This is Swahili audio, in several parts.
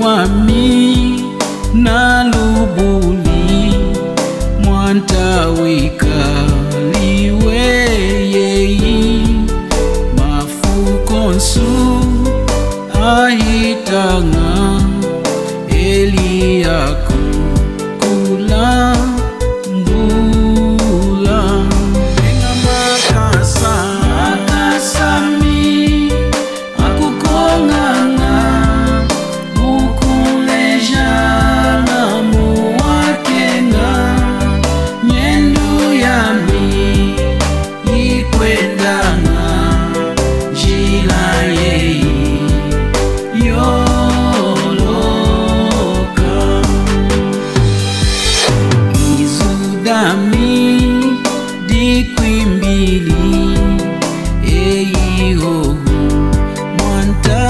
Wami na lubuli mwantawika liwe yeyi mafukonsu ahitanga eliyaku kula mbula enga makasami akukonganga dikwimbili eyiho mwanta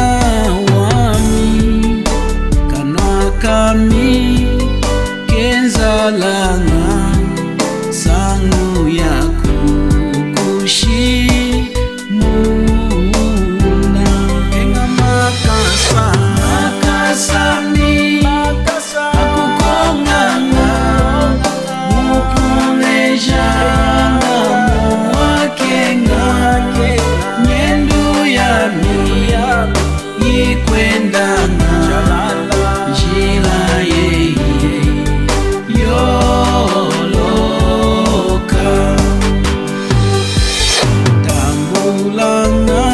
wami kanwa kami kenzalanga sangu yaku kushimuna enga makasami akukonganga mukuleja ikwendanga njila yeye yoloka tambulanga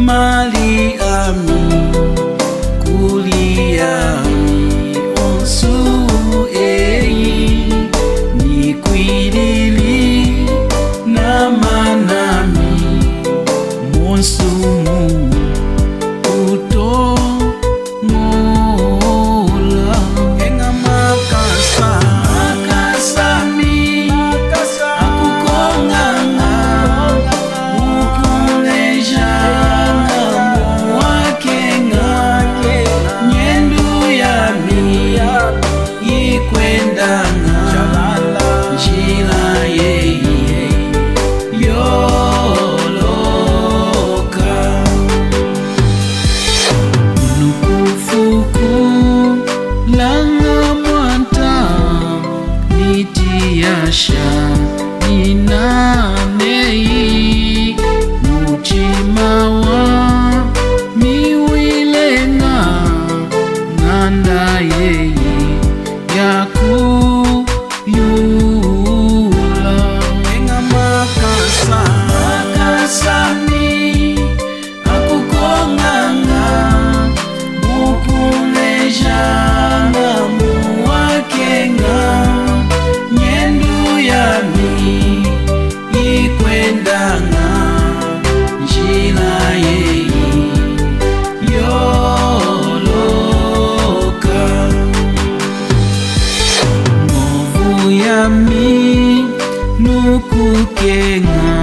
mali ami kuliami onsu eyi nikwilili na manami monsumu enga makasami akukonganga mukulejanga muwakenga nyendu yami ikwendanga njila yeye yoloka langa mwanta nitiyasha ninanei muchimawa miwilenga nganda yeye yakuyula enga makasami akukonganga mukulejanga muwakenga nyendu yami ikwendanga njila yeyi yoloka ngovu yami nukukenga